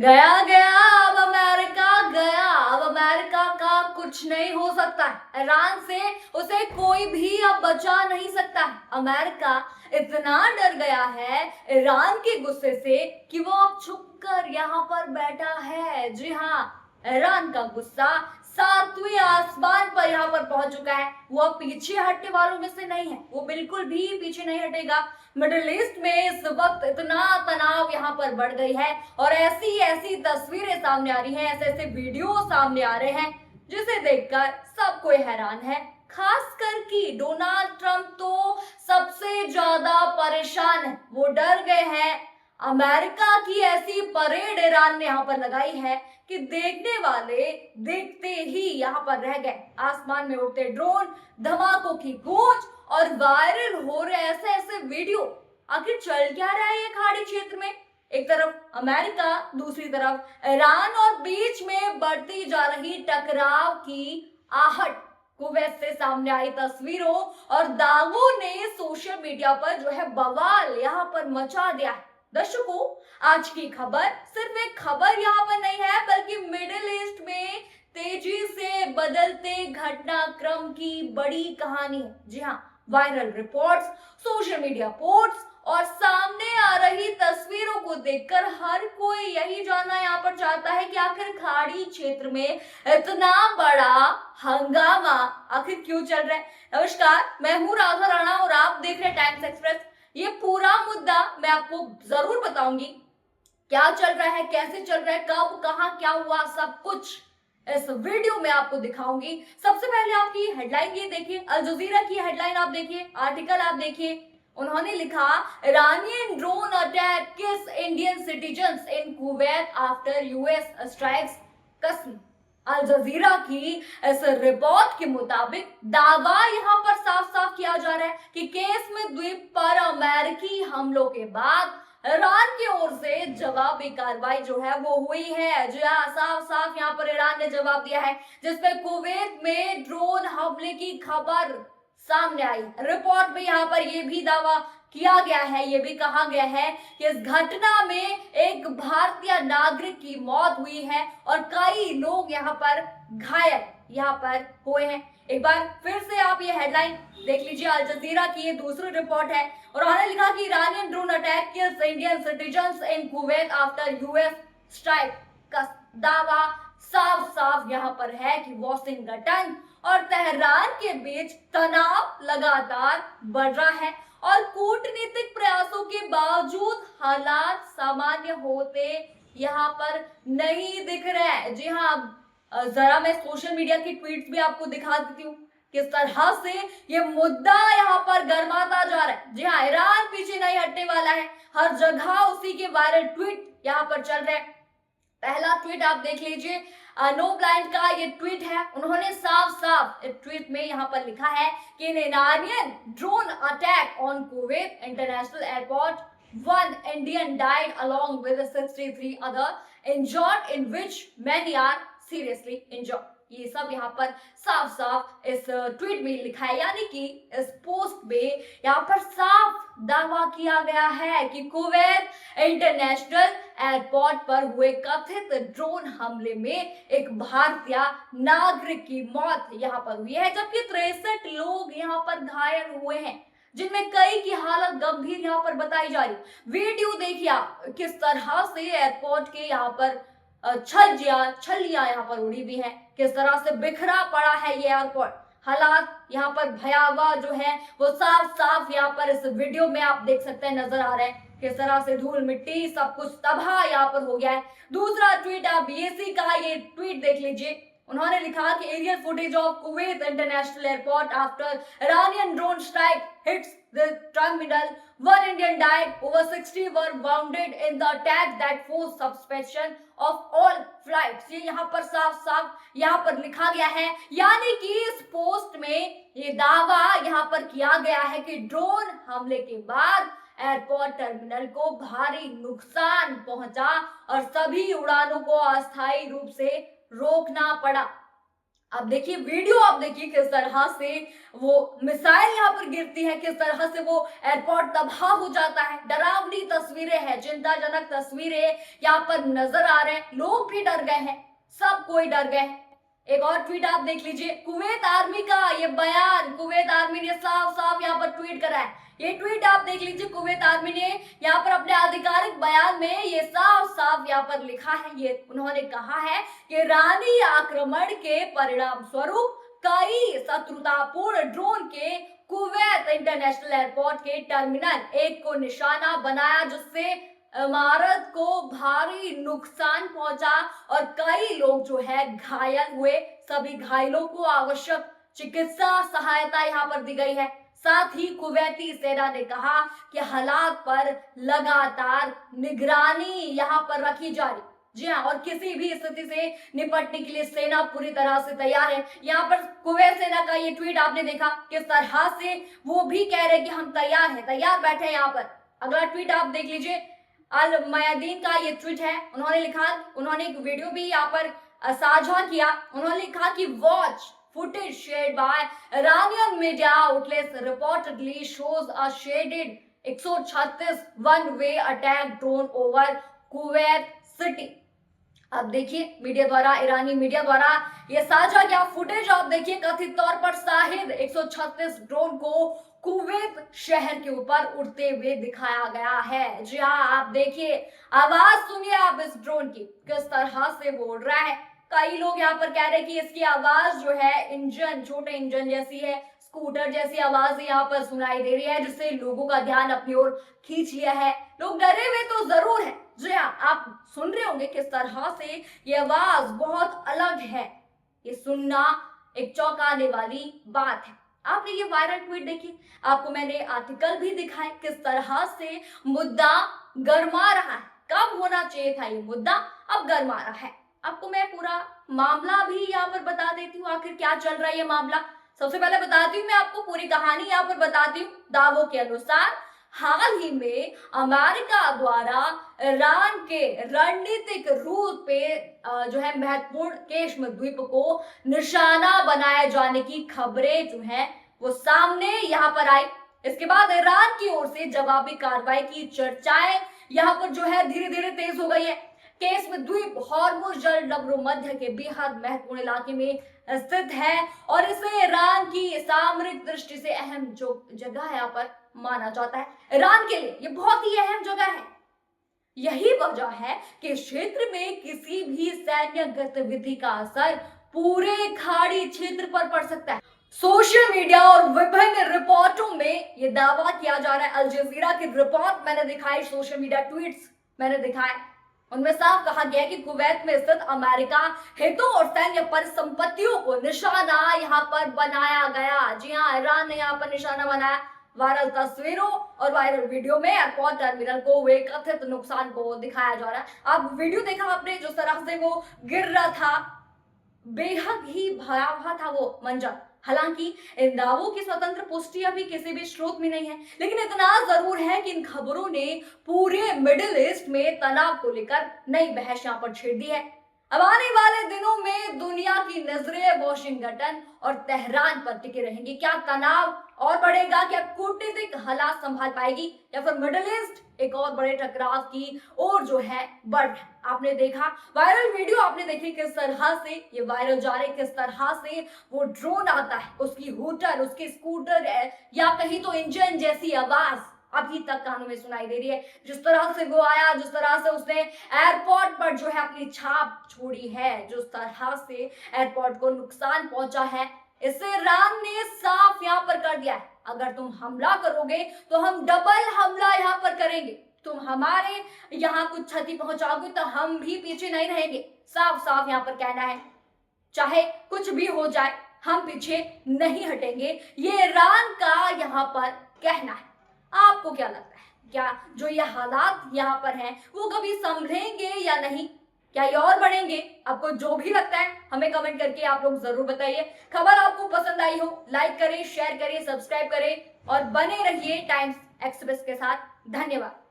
गया गया अब अमेरिका गया, अब अमेरिका का कुछ नहीं हो सकता है। ईरान से उसे कोई भी अब बचा नहीं सकता है। अमेरिका इतना डर गया है ईरान के गुस्से से कि वो अब छुप कर यहाँ पर बैठा है। जी हाँ, ईरान का गुस्सा सातवें आसमान पर यहाँ पर पहुंच चुका है। वो अब पीछे हटने वालों में से नहीं है, वो बिल्कुल भी पीछे नहीं हटेगा। मिडिल ईस्ट में इस वक्त इतना तनाव यहाँ पर बढ़ गई है और ऐसी ऐसी तस्वीरें सामने आ रही हैं, ऐसे ऐसे वीडियो सामने आ रहे हैं जिसे देखकर सब कोई हैरान है। खासकर कि डोनाल्ड ट्रंप तो सबसे ज्यादा परेशान है। वो डर गए हैं। अमेरिका की ऐसी परेड ईरान ने यहाँ पर लगाई है कि देखने वाले देखते ही यहाँ पर रह गए। आसमान में उड़ते ड्रोन, धमाकों की गूंज और वायरल हो रहे ऐसे ऐसे वीडियो। आखिर चल क्या रहा है ये खाड़ी क्षेत्र में? एक तरफ अमेरिका, दूसरी तरफ ईरान और बीच में बढ़ती जा रही टकराव की आहट। कुवैत से सामने आई तस्वीरों और दावों ने सोशल मीडिया पर जो है बवाल यहाँ पर मचा दिया है। दर्शकों, आज की खबर सिर्फ एक खबर यहाँ पर नहीं है, बल्कि मिडिल ईस्ट में तेजी से बदलते घटनाक्रम की बड़ी कहानी है। जी हाँ, viral reports, social media posts और सामने आ रही तस्वीरों को देखकर हर कोई यही जानना यहाँ पर चाहता है कि आखिर खाड़ी क्षेत्र में इतना बड़ा हंगामा आखिर क्यों चल रहा है। नमस्कार, मैं हूँ राधा राणा और आप देख रहे हैं टाइम्स एक्सप्रेस। ये पूरा मुद्दा मैं आपको जरूर बताऊंगी, क्या चल रहा है, कैसे चल रहा है, कब कहां क्या हुआ, सब कुछ इस वीडियो में आपको दिखाऊंगी। सबसे पहले आपकी हेडलाइन ये देखिए, अल जजीरा की हेडलाइन आप देखिए, आर्टिकल आप देखिए। उन्होंने लिखा, इरानियन ड्रोन अटैक किस इंडियन सिटीजन्स इन कुवैत आफ्टर यूएस स्ट्राइक्स कसम। अल जजीरा की इस रिपोर्ट के मुताबिक दावा यहाँ पर साफ साफ किया जा रहा है कि केसमेर द्वीप पर अमेरिकी हमलों के बाद ईरान की ओर से जवाबी कार्रवाई जो है वो हुई है। जो साफ साफ यहाँ पर ईरान ने जवाब दिया है, जिसपे कुवैत में ड्रोन हमले की खबर सामने आई। रिपोर्ट में यहाँ पर ये भी दावा किया गया है, ये भी कहा गया है कि इस घटना में एक भारतीय नागरिक की मौत हुई है और कई लोग यहाँ पर घायल यहाँ पर हुए हैं। एक बार फिर से आप ये हेडलाइन देख लीजिए, अल जजीरा की ये दूसरी रिपोर्ट है और उन्होंने लिखा कि Iranian drone attack kills Indian citizens इन कुवैत आफ्टर यूएस स्ट्राइक का दावा साफ साफ यहाँ पर है कि वॉशिंगटन और तेहरान के बीच तनाव लगातार बढ़ रहा है और कूटनीतिक प्रयासों के बावजूद हालात सामान्य होते यहाँ पर नहीं दिख रहे हैं। जी हाँ, जरा मैं सोशल मीडिया की ट्वीट्स भी आपको दिखा देती हूँ किस तरह से ये मुद्दा यहाँ पर गर्माता जा रहा है। जी हाँ, ईरान पीछे नहीं हटने वाला है, हर जगह उसी के वायरल ट्वीट यहाँ पर चल रहे हैं। पहला ट्वीट आप देख लीजिए, नो ब्लाइंड का ये ट्वीट है। उन्होंने साफ साफ ट्वीट में यहाँ पर लिखा है कि in Iranian drone attack on Kuwait international airport, 1 Indian died along with 63 other injured, in which many are seriously injured। ये सब यहाँ पर साफ साफ इस ट्वीट में लिखा है, यानी कि इस पोस्ट में यहाँ पर साफ दावा किया गया है कि कुवैत इंटरनेशनल एयरपोर्ट पर हुए कथित ड्रोन हमले में एक भारतीय नागरिक की मौत यहाँ पर हुई है, जबकि 63 लोग यहाँ पर घायल हुए हैं, जिनमें कई की हालत गंभीर यहाँ पर बताई जा रही। वीडियो देखिए आप, किस तरह से एयरपोर्ट के यहाँ पर छल्लियां यहाँ पर उड़ी हुई हैं, किस तरह से बिखरा पड़ा है ये एयरपोर्ट। हालात यहाँ पर भयावह जो है वो साफ साफ यहाँ पर इस वीडियो में आप देख सकते हैं, नजर आ रहे हैं किस तरह से धूल मिट्टी सब कुछ तबाह यहाँ पर हो गया है। दूसरा ट्वीट आप बीएससी का ये ट्वीट देख लीजिए। उन्होंने लिखा कि aerial footage of Kuwait international airport after Iranian drone strike hits the terminal, 1 Indian died, over 60 were wounded in the attack that forced suspension of all flights। ये यहाँ पर साफ साफ यहाँ पर लिखा गया है, यानी कि इस पोस्ट में ये दावा यहाँ पर किया गया है कि ड्रोन हमले के बाद एयरपोर्ट टर्मिनल को भारी नुकसान पहुंचा और सभी उड़ानों को अस्थायी रूप से रोकना पड़ा। आप देखिए वीडियो, आप देखिए किस तरह से वो मिसाइल यहाँ पर गिरती है, किस तरह से वो एयरपोर्ट तबाह हो जाता है। डरावनी तस्वीरें हैं, चिंताजनक तस्वीरें यहाँ पर नजर आ रहे हैं। लोग भी डर गए हैं, सब कोई डर गए हैं। एक और ट्वीट आप देख लीजिए, कुवैत आर्मी का ये बयान, कुवैत आर्मी ने साफ साफ यहाँ पर ट्वीट करा है। ये ट्वीट आप देख लीजिए, कुवैत आर्मी ने यहाँ पर अपने आधिकारिक बयान में ये साफ साफ यहाँ पर लिखा है। ये उन्होंने कहा है कि ईरानी आक्रमण के परिणाम स्वरूप कई शत्रुतापूर्ण ड्रोन के कुवैत इंटरनेशनल एयरपोर्ट के टर्मिनल 1 को निशाना बनाया, जिससे इमारत को भारी नुकसान पहुंचा और कई लोग जो है घायल हुए। सभी घायलों को आवश्यक चिकित्सा सहायता यहाँ पर दी गई है। साथ ही कुवैती सेना ने कहा कि हालात पर लगातार निगरानी यहाँ पर रखी जा रही। जी हाँ, और किसी भी स्थिति से निपटने के लिए सेना पूरी तरह से तैयार है। यहाँ पर कुवैत सेना का ये ट्वीट आपने देखा किस तरह से वो भी कह रहे कि हम तैयार हैं, तैयार बैठे हैं यहाँ पर। अगला ट्वीट आप देख लीजिए, अल मयादीन का ये ट्वीट है। उन्होंने लिखा, उन्होंने एक वीडियो भी यहाँ पर साझा किया। उन्होंने लिखा कि watch footage shared by Iranian media outlets reportedly shows a shaded 136 one-way attack drone over Kuwait city। अब देखिए मीडिया द्वारा, ईरानी मीडिया द्वारा ये साझा किया फुटेज आप देखिए, कथित तौर पर शाहिद 136 ड्रोन को कुवैत शहर के ऊपर उड़ते हुए दिखाया गया है। जी हाँ, आप देखिए, आवाज सुनिए आप इस ड्रोन की, किस तरह से वो उड़ रहा है। कई लोग यहाँ पर कह रहे हैं कि इसकी आवाज जो है इंजन, छोटे इंजन जैसी है, स्कूटर जैसी आवाज यहाँ पर सुनाई दे रही है, जिससे लोगों का ध्यान अपनी ओर खींच लिया है। लोग डरे हुए तो जरूर है। जी हाँ, आप सुन रहे होंगे किस तरह से ये आवाज बहुत अलग है। ये सुनना एक चौंकाने वाली बात है। आपने ये वायरल ट्वीट देखी, आपको मैंने आर्टिकल भी दिखाए किस तरह से मुद्दा गर्मा रहा है। कब होना चाहिए था ये मुद्दा, अब गर्मा रहा है। आपको मैं पूरा मामला भी यहाँ पर बता देती हूँ, आखिर क्या चल रहा है ये मामला। सबसे पहले बताती हूँ मैं आपको पूरी कहानी यहाँ पर बताती हूँ। दावों के अनुसार हाल ही में अमेरिका द्वारा ईरान के रणनीतिक रूट पे जो है महत्वपूर्ण केश्म द्वीप को निशाना बनाए जाने की खबरें जो है वो सामने यहाँ पर आई। इसके बाद ईरान की ओर से जवाबी कार्रवाई की चर्चाएं यहाँ पर जो है धीरे धीरे तेज हो गई है। केश्म द्वीप हॉर्मुज जल भूमध्य के बेहद महत्वपूर्ण इलाके में स्थित है और इसे ईरान की सामरिक दृष्टि से अहम जो जगह यहाँ पर माना जाता है। ईरान के लिए ये बहुत ही अहम जगह है। यही वजह है कि क्षेत्र में किसी भी सैन्य गतिविधि का असर पूरे खाड़ी क्षेत्र पर पड़ सकता है। सोशल मीडिया और विभिन्न रिपोर्टों में यह दावा किया जा रहा है। अल जजीरा की रिपोर्ट मैंने दिखाई, सोशल मीडिया ट्वीट्स मैंने दिखाए, उनमें साफ कहा गया कि कुवैत में स्थित अमेरिका हितों और सैन्य परिसंपत्तियों को निशाना यहाँ पर बनाया गया। जी हाँ, ईरान ने यहाँ पर निशाना बनाया। वायरल तस्वीरों और वायरल वीडियो में एयरपोर्ट टर्मिनल को हुए कथित नुकसान को दिखाया जा रहा है। आप वीडियो देखा आपने, जिस तरह से वो गिर रहा था, बेहद ही भयावह था वो मंजर। हालांकि इन दावों की स्वतंत्र पुष्टि अभी किसी भी स्रोत में नहीं है, लेकिन इतना जरूर है कि इन खबरों ने पूरे मिडिल ईस्ट में तनाव को लेकर नई बहस यहाँ पर छेड़ दी है। अब आने वाले दिनों में दुनिया की नजरें वॉशिंगटन और तेहरान पर टिके रहेंगी। क्या तनाव और बढ़ेगा, क्या कूटनीतिक हालात संभाल पाएगी, या फिर मिडिल ईस्ट एक और बड़े टकराव की ओर जो है बढ़। आपने देखा वायरल वीडियो, आपने देखी किस तरह से ये वायरल जा रहे, किस तरह से वो ड्रोन आता है, उसकी हूटर, उसकी स्कूटर या कहीं तो इंजन जैसी आवाज अभी तक कानों में सुनाई दे रही है। जिस तरह से वो आया, जिस तरह से उसने एयरपोर्ट पर जो है अपनी छाप छोड़ी है, जिस तरह से एयरपोर्ट को नुकसान पहुंचा है, इसे ईरान ने साफ यहाँ पर कर दिया है। अगर तुम हमला करोगे तो हम डबल हमला यहाँ पर करेंगे। तुम हमारे यहाँ कुछ क्षति पहुंचाओगे तो हम भी पीछे नहीं रहेंगे। साफ साफ यहाँ पर कहना है, चाहे कुछ भी हो जाए हम पीछे नहीं हटेंगे। ये ईरान का यहाँ पर कहना है। आपको क्या लगता है, क्या जो ये हालात यहाँ पर हैं वो कभी संभलेंगे या नहीं, क्या ये और बढ़ेंगे? आपको जो भी लगता है हमें कमेंट करके आप लोग जरूर बताइए। खबर आपको पसंद आई हो, लाइक करें, शेयर करें, सब्सक्राइब करें और बने रहिए टाइम्स एक्सप्रेस के साथ। धन्यवाद।